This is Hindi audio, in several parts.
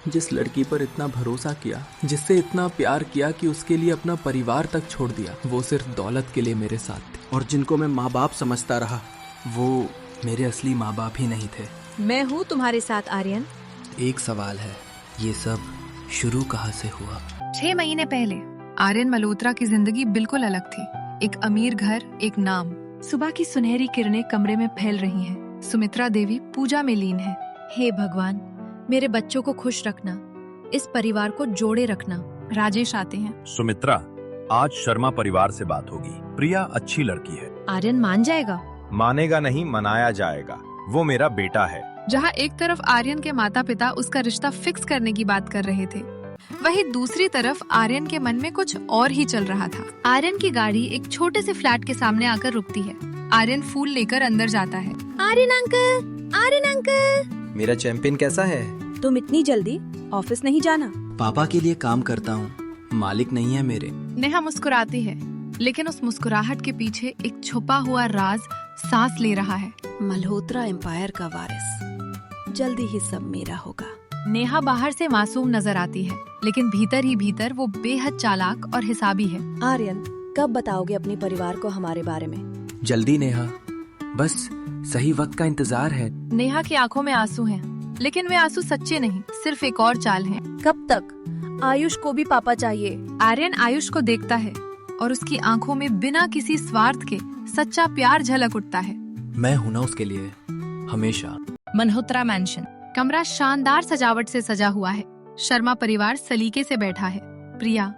जिस लड़की पर इतना भरोसा किया, जिससे इतना प्यार किया कि उसके लिए अपना परिवार तक छोड़ दिया, वो सिर्फ दौलत के लिए मेरे साथ थे। और जिनको मैं माँ बाप समझता रहा, वो मेरे असली माँ बाप ही नहीं थे। मैं हूँ तुम्हारे साथ आर्यन। एक सवाल है, ये सब शुरू कहाँ से हुआ? 6 महीने पहले आर्यन मल्होत्रा की जिंदगी बिल्कुल अलग थी। एक अमीर घर, एक नाम। सुबह की सुनहरी किरणें कमरे में फैल रही हैं। सुमित्रा देवी पूजा में लीन है। हे भगवान, मेरे बच्चों को खुश रखना, इस परिवार को जोड़े रखना। राजेश आते हैं। सुमित्रा, आज शर्मा परिवार से बात होगी। प्रिया अच्छी लड़की है। आर्यन मान जाएगा? मानेगा नहीं, मनाया जाएगा। वो मेरा बेटा है। जहाँ एक तरफ आर्यन के माता पिता उसका रिश्ता फिक्स करने की बात कर रहे थे, वहीं दूसरी तरफ आर्यन के मन में कुछ और ही चल रहा था। आर्यन की गाड़ी एक छोटे से फ्लैट के सामने आकर रुकती है। आर्यन फूल लेकर अंदर जाता है। Aryan uncle, Aryan uncle. मेरा चैंपियन कैसा है? तुम इतनी जल्दी ऑफिस नहीं जाना? पापा के लिए काम करता हूँ, मालिक नहीं है मेरे। नेहा मुस्कुराती है, लेकिन उस मुस्कुराहट के पीछे एक छुपा हुआ राज सांस ले रहा है। मल्होत्रा एम्पायर का वारिस, जल्दी ही सब मेरा होगा। नेहा बाहर से मासूम नजर आती है, लेकिन भीतर ही भीतर वो बेहद चालाक और हिसाबी है। आर्यन, कब बताओगे अपने परिवार को हमारे बारे में? जल्दी नेहा, बस सही वक्त का इंतजार है। नेहा की आंखों में आंसू हैं, लेकिन वे आंसू सच्चे नहीं, सिर्फ एक और चाल है। कब तक? आयुष को भी पापा चाहिए। आर्यन आयुष को देखता है और उसकी आंखों में बिना किसी स्वार्थ के सच्चा प्यार झलक उठता है। मैं हूं ना उसके लिए, हमेशा। मल्होत्रा मैंशन। कमरा शानदार सजावट से सजा हुआ है। शर्मा परिवार सलीके से बैठा है। प्रिया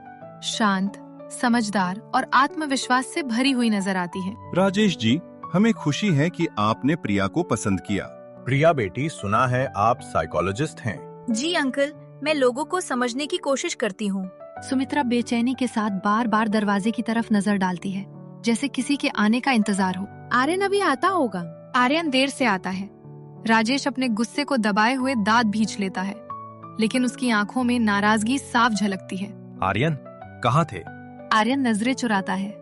शांत, समझदार और आत्मविश्वास से भरी हुई नजर आती है। राजेश जी, हमें खुशी है कि आपने प्रिया को पसंद किया। प्रिया बेटी, सुना है आप साइकोलॉजिस्ट हैं। जी अंकल, मैं लोगों को समझने की कोशिश करती हूँ। सुमित्रा बेचैनी के साथ बार बार दरवाजे की तरफ नजर डालती है, जैसे किसी के आने का इंतजार हो। आर्यन अभी आता होगा। आर्यन देर से आता है। राजेश अपने गुस्से को दबाए हुए दांत भींच लेता है, लेकिन उसकी आंखों में नाराजगी साफ झलकती है। आर्यन, कहाँ थे? आर्यन नजरें चुराता है,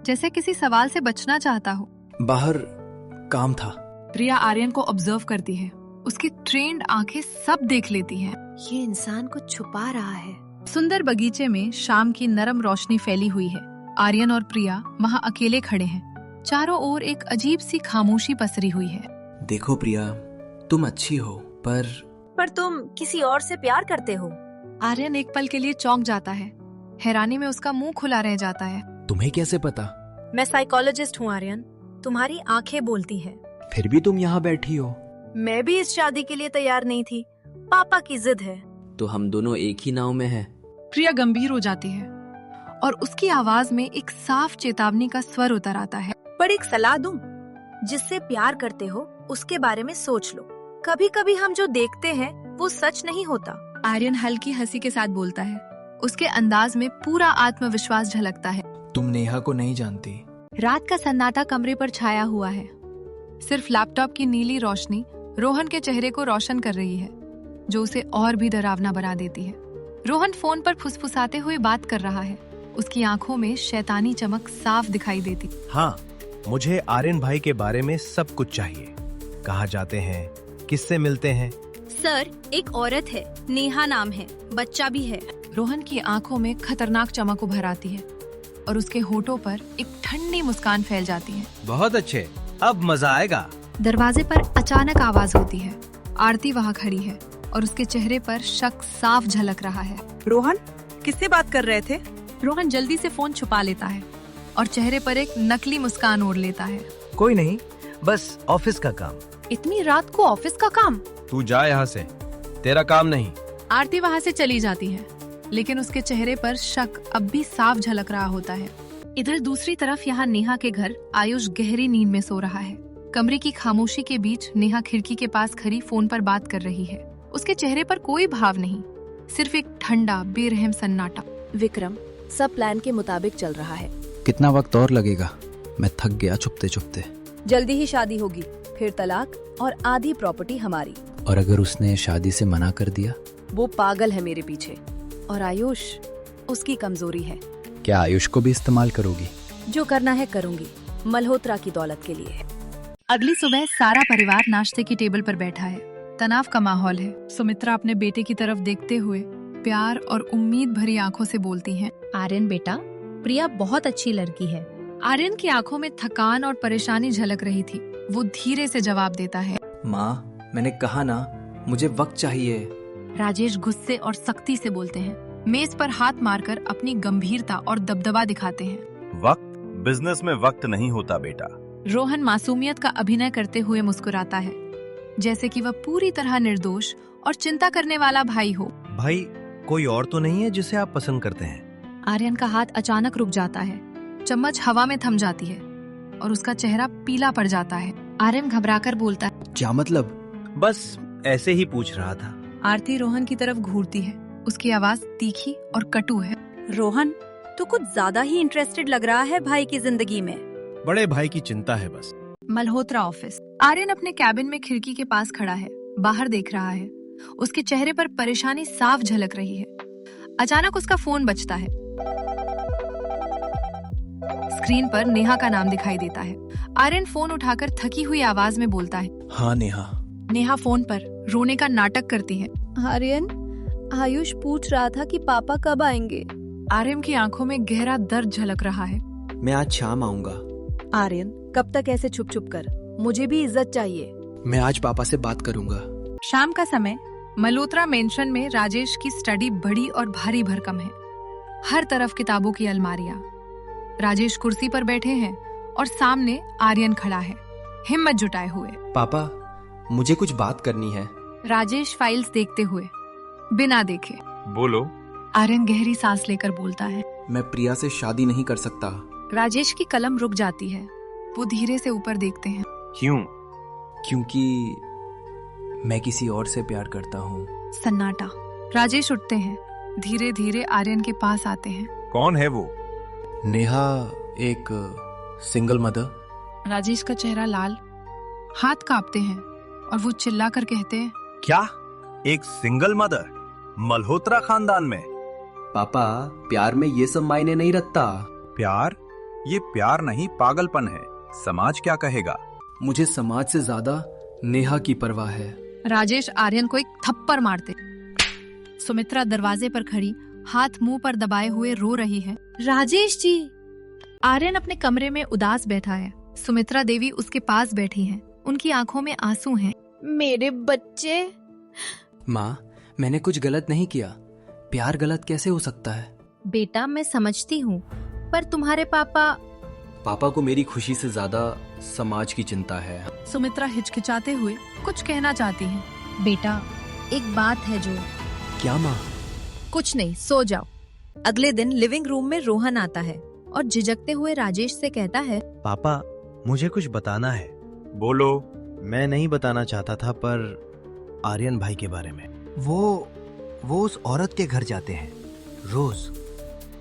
जैसे किसी सवाल से बचना चाहता हो। बाहर काम था। प्रिया आर्यन को ऑब्जर्व करती है। उसकी ट्रेन्ड आंखें सब देख लेती हैं। ये इंसान कुछ छुपा रहा है। सुंदर बगीचे में शाम की नरम रोशनी फैली हुई है। आर्यन और प्रिया वहाँ अकेले खड़े हैं। चारों ओर एक अजीब सी खामोशी पसरी हुई है। देखो प्रिया, तुम अच्छी हो, पर तुम किसी और से प्यार करते हो। आर्यन एक पल के लिए चौंक जाता है। हैरानी में उसका मुंह खुला रह जाता है। तुम्हें कैसे पता? मैं साइकोलॉजिस्ट हूँ आर्यन, तुम्हारी आंखें बोलती हैं। फिर भी तुम यहाँ बैठी हो। मैं भी इस शादी के लिए तैयार नहीं थी, पापा की जिद है। तो हम दोनों एक ही नाव में हैं। प्रिया गंभीर हो जाती है और उसकी आवाज में एक साफ चेतावनी का स्वर उतर आता है। पर एक सलाह दूं, जिससे प्यार करते हो उसके बारे में सोच लो। कभी कभी हम जो देखते हैं वो सच नहीं होता। आर्यन हल्की हंसी के साथ बोलता है। उसके अंदाज में पूरा आत्मविश्वास झलकता है। तुम नेहा को नहीं जानती। रात का सन्नाटा कमरे पर छाया हुआ है। सिर्फ लैपटॉप की नीली रोशनी रोहन के चेहरे को रोशन कर रही है, जो उसे और भी डरावना बना देती है। रोहन फोन पर फुसफुसाते हुए बात कर रहा है। उसकी आंखों में शैतानी चमक साफ दिखाई देती। हाँ, मुझे आर्यन भाई के बारे में सब कुछ चाहिए। कहाँ जाते हैं, किससे मिलते हैं? सर, एक औरत है, नेहा नाम है, बच्चा भी है। रोहन की आंखों में खतरनाक चमक उभर आती है और उसके होठों पर एक ठंडी मुस्कान फैल जाती है। बहुत अच्छे, अब मजा आएगा। दरवाजे पर अचानक आवाज होती है। आरती वहाँ खड़ी है और उसके चेहरे पर शक साफ झलक रहा है। रोहन, किससे बात कर रहे थे? रोहन जल्दी से फोन छुपा लेता है और चेहरे पर एक नकली मुस्कान ओढ़ लेता है। कोई नहीं, बस ऑफिस का काम। इतनी रात को ऑफिस का काम? तू जा यहाँ से, तेरा काम नहीं। आरती वहाँ से चली जाती है, लेकिन उसके चेहरे पर शक अब भी साफ झलक रहा होता है। इधर दूसरी तरफ यहाँ नेहा के घर आयुष गहरी नींद में सो रहा है। कमरे की खामोशी के बीच नेहा खिड़की के पास खड़ी फोन पर बात कर रही है। उसके चेहरे पर कोई भाव नहीं, सिर्फ एक ठंडा बेरहम सन्नाटा। विक्रम, सब प्लान के मुताबिक चल रहा है। कितना वक्त और लगेगा? मैं थक गया छुपते छुपते। जल्दी ही शादी होगी, फिर तलाक और आधी प्रॉपर्टी हमारी। और अगर उसने शादी से मना कर दिया? वो पागल है मेरे पीछे, और आयुष उसकी कमजोरी है। क्या आयुष को भी इस्तेमाल करोगी? जो करना है करूंगी, मल्होत्रा की दौलत के लिए। अगली सुबह सारा परिवार नाश्ते की टेबल पर बैठा है। तनाव का माहौल है। सुमित्रा अपने बेटे की तरफ देखते हुए प्यार और उम्मीद भरी आंखों से बोलती हैं। आर्यन बेटा, प्रिया बहुत अच्छी लड़की है। आर्यन की आंखों में थकान और परेशानी झलक रही थी। वो धीरे से जवाब देता है। माँ, मैंने कहा ना, मुझे वक्त चाहिए। राजेश गुस्से और सख्ती से बोलते हैं। मेज पर हाथ मारकर अपनी गंभीरता और दबदबा दिखाते हैं। वक्त बिजनेस में वक्त नहीं होता बेटा। रोहन मासूमियत का अभिनय करते हुए मुस्कुराता है, जैसे कि वह पूरी तरह निर्दोष और चिंता करने वाला भाई हो। भाई, कोई और तो नहीं है जिसे आप पसंद करते हैं? आर्यन का हाथ अचानक रुक जाता है, चम्मच हवा में थम जाती है और उसका चेहरा पीला पड़ जाता है। आर्यन घबराकर बोलता है। क्या मतलब? बस ऐसे ही पूछ रहा था। आरती रोहन की तरफ घूरती है। उसकी आवाज तीखी और कटु है। रोहन, तू कुछ ज्यादा ही इंटरेस्टेड लग रहा है भाई की जिंदगी में। बड़े भाई की चिंता है बस। मल्होत्रा ऑफिस। आर्यन अपने कैबिन में खिड़की के पास खड़ा है, बाहर देख रहा है। उसके चेहरे पर परेशानी साफ झलक रही है। अचानक उसका फोन बजता है। स्क्रीन पर नेहा का नाम दिखाई देता है। आर्यन फोन उठाकर थकी हुई आवाज में बोलता है। हाँ नेहा। नेहा फोन पर रोने का नाटक करती है। आर्यन, आयुष पूछ रहा था कि पापा कब आएंगे। आर्यन की आंखों में गहरा दर्द झलक रहा है। मैं आज शाम आऊंगा। आर्यन, कब तक ऐसे छुप छुप कर? मुझे भी इज्जत चाहिए। मैं आज पापा से बात करूंगा। शाम का समय मल्होत्रा मेंशन में राजेश की स्टडी बड़ी और भारी भरकम है। हर तरफ किताबों की अलमारियां। राजेश कुर्सी पर बैठे हैं और सामने आर्यन खड़ा है, हिम्मत जुटाए हुए। पापा, मुझे कुछ बात करनी है। राजेश फाइल्स देखते हुए बिना देखे। बोलो। आर्यन गहरी सांस लेकर बोलता है। मैं प्रिया से शादी नहीं कर सकता। राजेश की कलम रुक जाती है। वो धीरे से ऊपर देखते हैं। क्यों? क्योंकि मैं किसी और से प्यार करता हूँ। सन्नाटा। राजेश उठते हैं, धीरे धीरे आर्यन के पास आते हैं। कौन है वो? नेहा एक सिंगल मदर। राजेश का चेहरा लाल, हाथ कांपते हैं और वो चिल्लाकर कहते हैं। क्या? एक सिंगल मदर मल्होत्रा खानदान में? पापा, प्यार में ये सब मायने नहीं रखता। प्यार? ये प्यार नहीं, पागलपन है। समाज क्या कहेगा? मुझे समाज से ज्यादा नेहा की परवाह है। राजेश आर्यन को एक थप्पड़ मारते। सुमित्रा दरवाजे पर खड़ी हाथ मुंह पर दबाए हुए रो रही है। राजेश जी। आर्यन अपने कमरे में उदास बैठा है। सुमित्रा देवी उसके पास बैठी हैं। उनकी आंखों में आंसू हैं। मेरे बच्चे। माँ, मैंने कुछ गलत नहीं किया। प्यार गलत कैसे हो सकता है? बेटा, मैं समझती हूँ, पर तुम्हारे पापा को मेरी खुशी से ज्यादा समाज की चिंता है। सुमित्रा हिचकिचाते हुए कुछ कहना चाहती हैं। बेटा, एक बात है जो। क्या माँ? कुछ नहीं, सो जाओ। अगले दिन लिविंग रूम में रोहन आता है और झिझकते हुए राजेश से कहता है। पापा, मुझे कुछ बताना है। बोलो। मैं नहीं बताना चाहता था, पर आर्यन भाई के बारे में। वो उस औरत के घर जाते हैं रोज।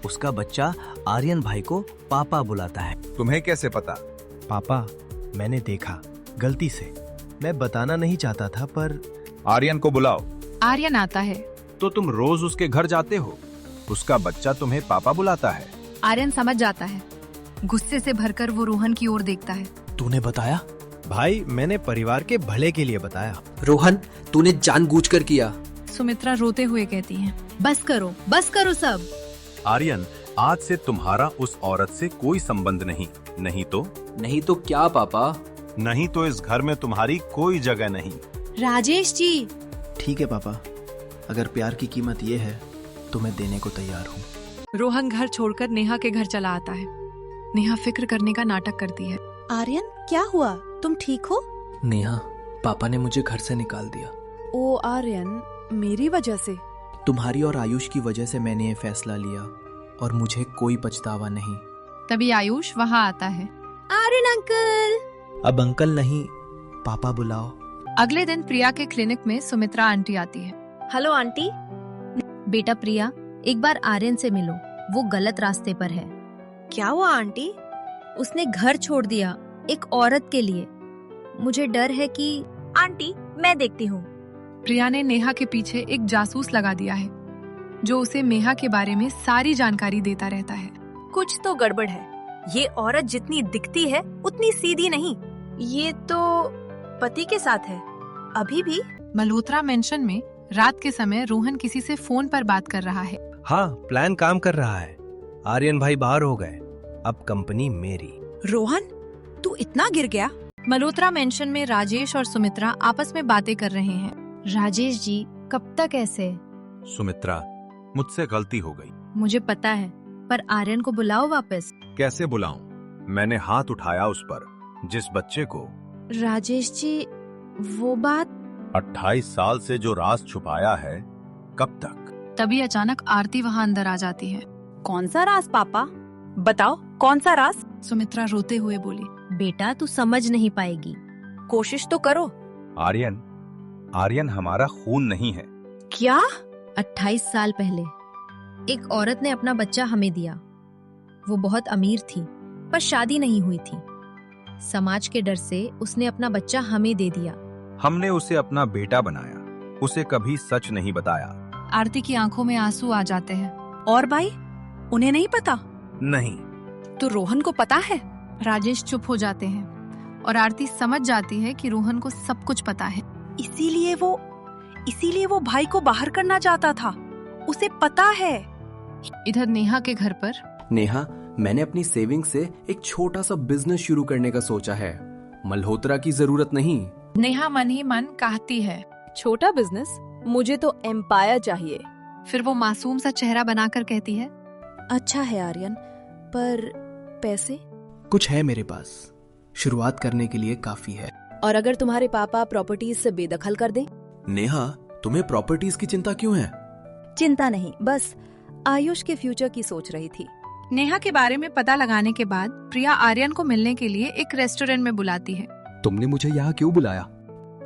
उसका बच्चा आर्यन भाई को पापा बुलाता है। तुम्हें कैसे पता? पापा, मैंने देखा, गलती से। मैं बताना नहीं चाहता था, पर आर्यन को बुलाओ। आर्यन आता है। तो तुम रोज उसके घर जाते हो? उसका बच्चा तुम्हें पापा बुलाता है? आर्यन समझ जाता है। गुस्से से भरकर वो रोहन की ओर देखता है। तूने बताया? भाई, मैंने परिवार के भले के लिए बताया। रोहन, तूने जानबूझकर किया। सुमित्रा रोते हुए कहती है। बस करो सब। आर्यन, आज से तुम्हारा उस औरत से कोई संबंध नहीं। नहीं तो क्या पापा? नहीं तो इस घर में तुम्हारी कोई जगह नहीं। राजेश जी। ठीक है पापा, अगर प्यार की कीमत ये है तो मैं देने को तैयार हूँ। रोहन घर छोड़कर नेहा के घर चला आता है। नेहा फिक्र करने का नाटक करती है। आर्यन, क्या हुआ? तुम ठीक हो? नेहा, पापा ने मुझे घर से निकाल दिया। ओ आर्यन, मेरी वजह से? तुम्हारी और आयुष की वजह से मैंने ये फैसला लिया और मुझे कोई पछतावा नहीं। तभी आयुष वहाँ आता है। आर्यन अंकल। अब अंकल नहीं, पापा बुलाओ। अगले दिन प्रिया के क्लिनिक में सुमित्रा आंटी आती है। Hello aunty. बेटा प्रिया, एक बार आर्यन से मिलो, वो गलत रास्ते पर है। क्या हुआ आंटी? उसने घर छोड़ दिया एक औरत के लिए। मुझे डर है कि। आंटी, मैं देखती हूँ। प्रिया ने नेहा के पीछे एक जासूस लगा दिया है, जो उसे मेहा के बारे में सारी जानकारी देता रहता है। कुछ तो गड़बड़ है। ये औरत जितनी दिखती है उतनी सीधी नहीं। ये तो पति के साथ है। अभी भी मल्होत्रा मेंशन में रात के समय रोहन किसी से फोन पर बात कर रहा है। हाँ, प्लान काम कर रहा है। आर्यन भाई बाहर हो गए, अब कंपनी मेरी। रोहन, तू इतना गिर गया? मल्होत्रा मेंशन में राजेश और सुमित्रा आपस में बातें कर रहे हैं। राजेश जी, कब तक ऐसे? सुमित्रा, मुझसे गलती हो गई। मुझे पता है, पर आर्यन को बुलाओ वापस। कैसे बुलाऊं? मैंने हाथ उठाया उस पर, जिस बच्चे को। राजेश जी, वो बात। 28 साल से जो राज छुपाया है, कब तक? तभी अचानक आरती वहाँ अंदर आ जाती है। कौन सा राज पापा? बताओ, कौन सा राज? सुमित्रा रोते हुए बोली। बेटा, तू समझ नहीं पाएगी। कोशिश तो करो। आर्यन हमारा खून नहीं है। क्या? 28 साल पहले एक औरत ने अपना बच्चा हमें दिया। वो बहुत अमीर थी, पर शादी नहीं हुई थी। समाज के डर से उसने अपना बच्चा हमें दे दिया। हमने उसे अपना बेटा बनाया, उसे कभी सच नहीं बताया। आरती की आंखों में आंसू आ जाते हैं। और भाई, उन्हें नहीं पता? नहीं। तो रोहन को पता है? राजेश चुप हो जाते हैं और आरती समझ जाती है कि रोहन को सब कुछ पता है। इसीलिए वो भाई को बाहर करना चाहता था। उसे पता है। इधर नेहा के घर पर। नेहा, मैंने अपनी सेविंग से एक छोटा सा बिजनेस शुरू करने का सोचा है। मल्होत्रा की जरूरत नहीं। नेहा मन ही मन कहती है। छोटा बिजनेस? मुझे तो एम्पायर चाहिए। फिर वो मासूम सा चेहरा बनाकर कहती है। अच्छा है आर्यन, पर पैसे? कुछ है मेरे पास, शुरुआत करने के लिए काफी है। और अगर तुम्हारे पापा प्रॉपर्टीज से बेदखल कर दें? नेहा, तुम्हें प्रॉपर्टीज की चिंता क्यों है? चिंता नहीं, बस आयुष के फ्यूचर की सोच रही थी। नेहा के बारे में पता लगाने के बाद प्रिया आर्यन को मिलने के लिए एक रेस्टोरेंट में बुलाती है। तुमने मुझे यहाँ क्यों बुलाया?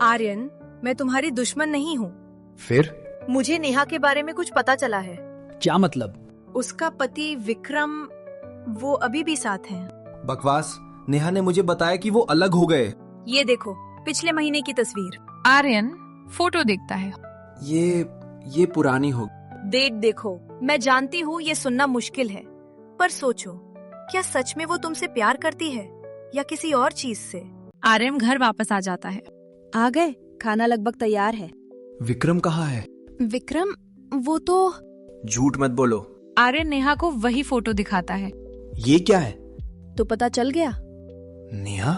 आर्यन, मैं तुम्हारी दुश्मन नहीं हूँ। फिर? मुझे नेहा के बारे में कुछ पता चला है। क्या मतलब? उसका पति विक्रम, वो अभी भी साथ हैं। बकवास। नेहा ने मुझे बताया कि वो अलग हो गए। ये देखो, पिछले महीने की तस्वीर। आर्यन फोटो देखता है। ये पुरानी हो। डेट देखो। मैं जानती हूँ ये सुनना मुश्किल है, पर सोचो, क्या सच में वो तुमसे प्यार करती है या किसी और चीज से? आर्यन घर वापस आ जाता है। आ गए, खाना लगभग तैयार है। विक्रम कहाँ है? विक्रम, वो तो। झूठ मत बोलो। आर्यन नेहा को वही फोटो दिखाता है। ये क्या है? तो पता चल गया? नेहा?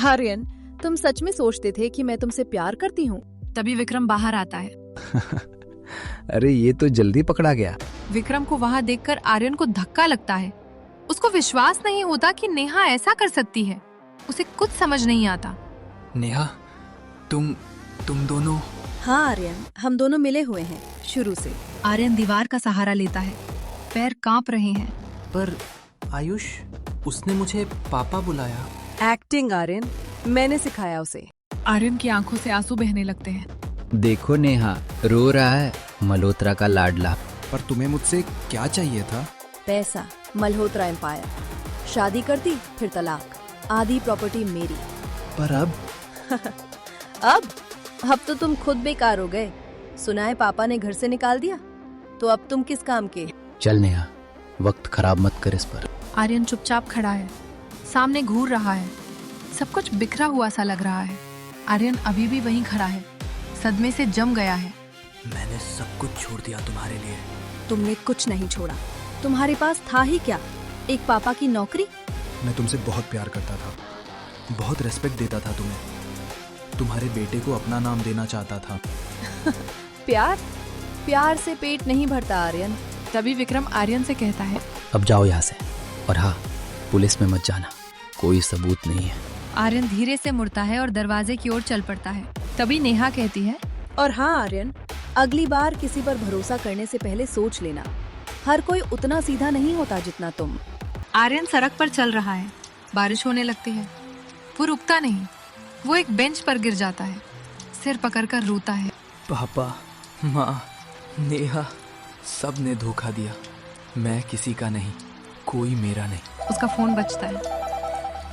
आर्यन, तुम सच में सोचते थे कि मैं तुमसे प्यार करती हूँ? तभी विक्रम बाहर आता है। अरे ये तो जल्दी पकड़ा गया। विक्रम को वहाँ देखकर आर्यन को धक्का लगता है। उसको विश्वास नहीं होता कि नेहा ऐसा कर सकती है। उसे कुछ समझ नहीं आता। नेहा, तुम दोनों? हाँ आर्यन, हम दोनों मिले हुए हैं शुरू से। आर्यन दीवार का सहारा लेता है, पैर कांप रहे हैं। पर आयुष, उसने मुझे पापा बुलाया। एक्टिंग आर्यन, मैंने सिखाया उसे। आर्यन की आंखों से आंसू बहने लगते हैं। देखो नेहा, रो रहा है, मल्होत्रा का लाडला। पर तुम्हें मुझसे क्या चाहिए था? पैसा, मल्होत्रा एम्पायर। शादी करती, फिर तलाक, आधी प्रॉपर्टी मेरी। पर अब? अब तो तुम खुद बेकार हो गए। सुना है पापा ने घर से निकाल दिया, तो अब तुम किस काम के? चल नेहा, वक्त खराब मत कर इस पर। आर्यन चुपचाप खड़ा है, सामने घूर रहा है। सब कुछ बिखरा हुआ सा लग रहा है। आर्यन अभी भी वहीं खड़ा है, सदमे से जम गया है। मैंने सब कुछ छोड़ दिया तुम्हारे लिए। तुमने कुछ नहीं छोड़ा। तुम्हारे पास था ही क्या? एक पापा की नौकरी। मैं तुमसे बहुत प्यार करता था, बहुत रेस्पेक्ट देता था तुम्हें। तुम्हारे बेटे को अपना नाम देना चाहता था। प्यार से पेट नहीं भरता आर्यन। तभी विक्रम आर्यन से कहता है। अब जाओ यहाँ से, और हाँ, पुलिस में मत जाना, कोई सबूत नहीं है। आर्यन धीरे से मुड़ता है और दरवाजे की ओर चल पड़ता है। तभी नेहा कहती है। और हाँ आर्यन, अगली बार किसी पर भरोसा करने से पहले सोच लेना। हर कोई उतना सीधा नहीं होता जितना तुम। आर्यन सड़क पर चल रहा है। बारिश होने लगती है। वो रुकता नहीं, वो एक बेंच पर गिर जाता है, सिर पकड़कर रोता है। पापा, माँ, नेहा, सब ने धोखा दिया। मैं किसी का नहीं, कोई मेरा नहीं। उसका फोन बजता है,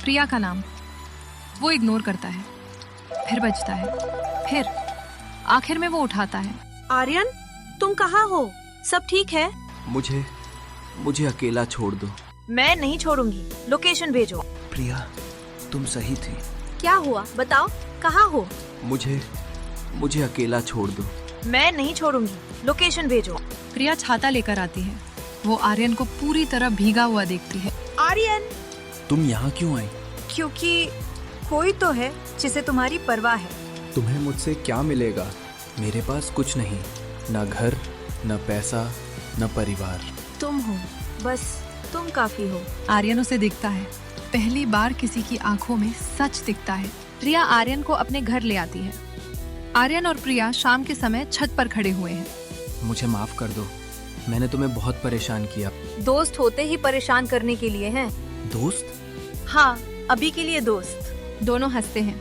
प्रिया का नाम। वो इग्नोर करता है, फिर बजता है, फिर आखिर में वो उठाता है। आर्यन, तुम कहाँ हो? सब ठीक है? मुझे अकेला छोड़ दो। मैं नहीं छोड़ूंगी, लोकेशन भेजो। प्रिया, तुम सही थी। क्या हुआ बताओ, कहाँ हो? मुझे अकेला छोड़ दो। मैं नहीं छोड़ूंगी, लोकेशन भेजो। प्रिया छाता लेकर आती है। वो आर्यन को पूरी तरह भीगा हुआ देखती है। आर्यन, तुम यहाँ क्यों आई? क्योंकि कोई तो है जिसे तुम्हारी परवाह है। तुम्हें मुझसे क्या मिलेगा? मेरे पास कुछ नहीं, न घर, न पैसा, न परिवार। तुम हो, बस तुम काफी हो। आर्यन उसे देखता है। पहली बार किसी की आंखों में सच दिखता है। प्रिया आर्यन को अपने घर ले आती है। आर्यन और प्रिया शाम के समय छत पर खड़े हुए हैं। मुझे माफ कर दो, मैंने तुम्हें बहुत परेशान किया। दोस्त होते ही परेशान करने के लिए हैं। दोस्त? हाँ, अभी के लिए दोस्त। दोनों हंसते हैं।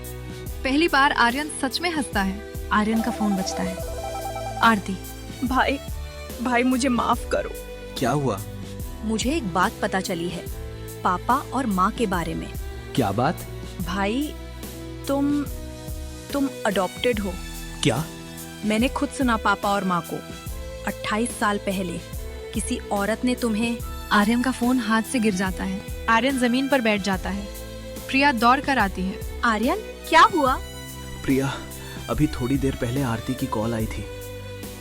पहली बार आर्यन सच में हंसता है। आर्यन का फोन बजता है। आरती। भाई मुझे माफ करो। क्या हुआ? मुझे एक बात पता चली है, पापा और माँ के बारे में। क्या बात? भाई तुम अडॉप्टेड हो। क्या? मैंने खुद सुना पापा और माँ को। 28 साल पहले किसी औरत ने तुम्हें। आर्यन का फोन हाथ से गिर जाता है। आर्यन जमीन पर बैठ जाता है। प्रिया दौड़ कर आती है। आर्यन, क्या हुआ? प्रिया, अभी थोड़ी देर पहले आरती की कॉल आई थी।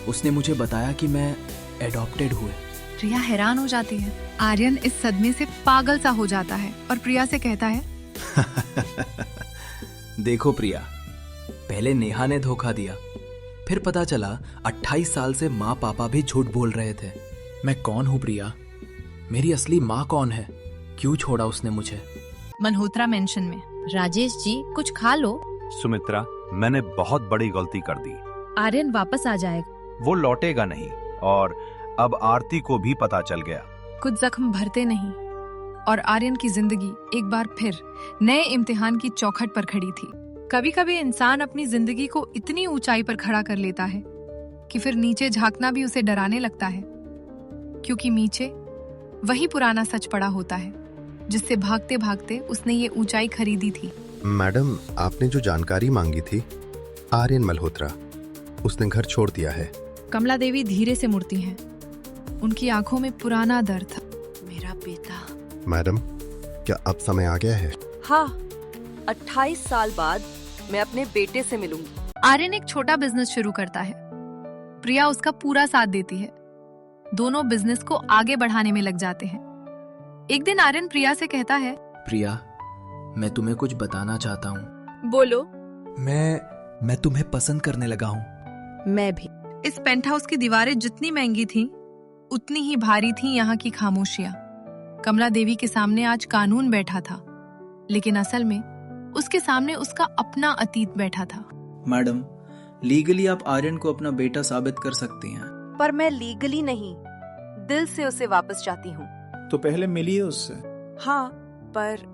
उसने मुझे बताया कि मैं एडॉप्टेड हुए। प्रिया हैरान हो जाती है। आर्यन इस सदमे से पागल सा हो जाता है और प्रिया से कहता है, देखो प्रिया, पहले नेहा ने धोखा दिया, फिर पता चला 28 साल से माँ पापा भी झूठ बोल रहे थे। मैं कौन हूँ प्रिया? मेरी असली माँ कौन है? क्यों छोड़ा उसने मुझे? मल्होत्रा मेंशन में। राजेश जी, कुछ खा लो। सुमित्रा, मैंने बहुत बड़ी गलती कर दी। आर्यन वापस आ जाएगा। वो लौटेगा नहीं, और अब आरती को भी पता चल गया। कुछ जख्म भरते नहीं और आर्यन की जिंदगी एक बार फिर नए इम्तिहान की चौखट पर खड़ी थी। कभी कभी इंसान अपनी जिंदगी को इतनी ऊंचाई पर खड़ा कर लेता है कि फिर नीचे झांकना भी उसे डराने लगता है, क्योंकि नीचे वही पुराना सच पड़ा होता है जिससे भागते भागते उसने ये ऊंचाई खरीदी थी। मैडम, आपने जो जानकारी मांगी थी, आर्यन मल्होत्रा, उसने घर छोड़ दिया है। कमला देवी धीरे से मुड़ती हैं। उनकी आंखों में पुराना दर्द। मेरा बेटा। मैडम, क्या अब समय आ गया है? हाँ, 28 साल बाद मैं अपने बेटे से मिलूंगी। आर्यन एक छोटा बिजनेस शुरू करता है। प्रिया उसका पूरा साथ देती है। दोनों बिजनेस को आगे बढ़ाने में लग जाते हैं। एक दिन आर्यन प्रिया से कहता है, प्रिया, मैं तुम्हें कुछ बताना चाहता हूँ। बोलो। मैं तुम्हें पसंद करने लगा हूँ। मैं भी। इस पेंट हाउस की दीवारें जितनी महंगी थीं, उतनी ही भारी थी यहाँ की खामोशियां। कमला देवी के सामने आज कानून बैठा था, लेकिन असल में उसके सामने उसका अपना अतीत बैठा था। मैडम, लीगली आप आर्यन को अपना बेटा साबित कर सकती हैं। पर मैं लीगली नहीं, दिल से उसे वापस चाहती हूँ। तो पहले मिलिए उससे। हाँ, पर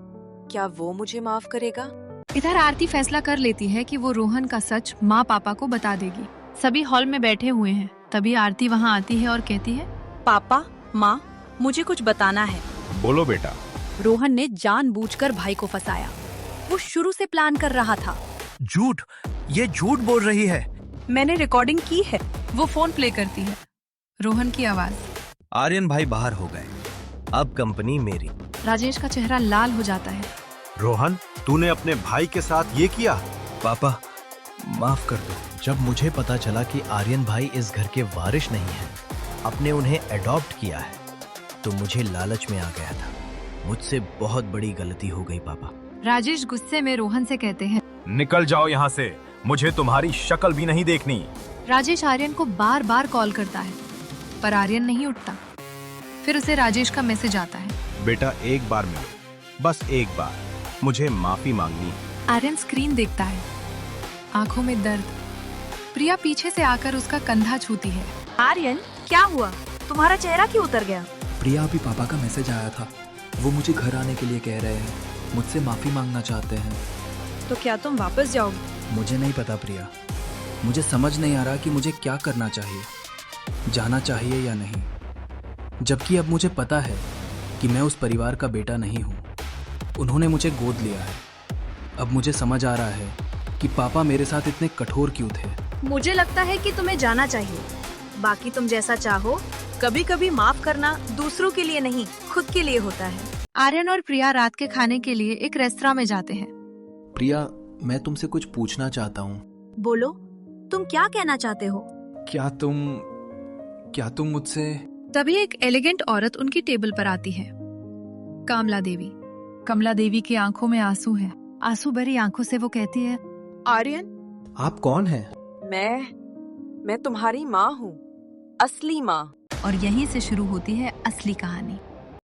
क्या वो मुझे माफ करेगा? इधर आरती फैसला कर लेती है कि वो रोहन का सच माँ पापा को बता देगी। सभी हॉल में बैठे हुए हैं। तभी आरती वहाँ आती है और कहती है, पापा, माँ, मुझे कुछ बताना है। बोलो बेटा। रोहन ने जानबूझकर भाई को फंसाया। वो शुरू से प्लान कर रहा था। झूठ, ये झूठ बोल रही है। मैंने रिकॉर्डिंग की है। वो फोन प्ले करती है। रोहन की आवाज। आर्यन भाई बाहर हो गए, अब कंपनी मेरी। राजेश का चेहरा लाल हो जाता है। रोहन, तूने अपने भाई के साथ ये किया? पापा, माफ कर दो। जब मुझे पता चला कि आर्यन भाई इस घर के वारिस नहीं हैं, अपने उन्हें अडॉप्ट किया है, तो मुझे लालच में आ गया था। मुझसे बहुत बड़ी गलती हो गई पापा। राजेश गुस्से में रोहन से कहते हैं, निकल जाओ यहाँ से, मुझे तुम्हारी शक्ल भी नहीं देखनी। राजेश आर्यन को बार बार कॉल करता है, पर आर्यन नहीं उठता। फिर उसे राजेश का मैसेज आता है, बेटा एक बार मिलो, बस एक बार, मुझे माफी मांगनी है। आर्यन स्क्रीन देखता है, आंखों में दर्द। प्रिया पीछे से आकर उसका कंधा छूती है। आर्यन, क्या हुआ? तुम्हारा चेहरा क्यों उतर गया? प्रिया, अभी पापा का मैसेज आया था। वो मुझे घर आने के लिए कह रहे हैं, मुझसे माफी मांगना चाहते हैं। तो क्या तुम वापस जाओगे? मुझे नहीं पता प्रिया, मुझे समझ नहीं आ रहा कि मुझे क्या करना चाहिए, जाना चाहिए या नहीं। जबकि अब मुझे पता है कि मैं उस परिवार का बेटा नहीं हूँ। उन्होंने मुझे गोद लिया है। अब मुझे समझ आ रहा है कि पापा मेरे साथ इतने कठोर क्यों थे। मुझे लगता है कि तुम्हें जाना चाहिए। बाकी तुम जैसा चाहो। कभी कभी माफ करना दूसरों के लिए नहीं, खुद के लिए होता है। आर्यन और प्रिया रात के खाने के लिए एक रेस्तरां में जाते हैं। प्रिया, मैं तुमसे कुछ पूछना चाहता हूँ। बोलो। तुम क्या कहना चाहते हो? क्या तुम मुझसे? तभी एक एलिगेंट औरत उनकी टेबल पर आती है। कमला देवी। कमला देवी की आंखों में आंसू हैं। आंसू भरी आंखों से वो कहती है, आर्यन, आप कौन हैं? मैं तुम्हारी माँ हूँ, असली माँ। और यहीं से शुरू होती है असली कहानी।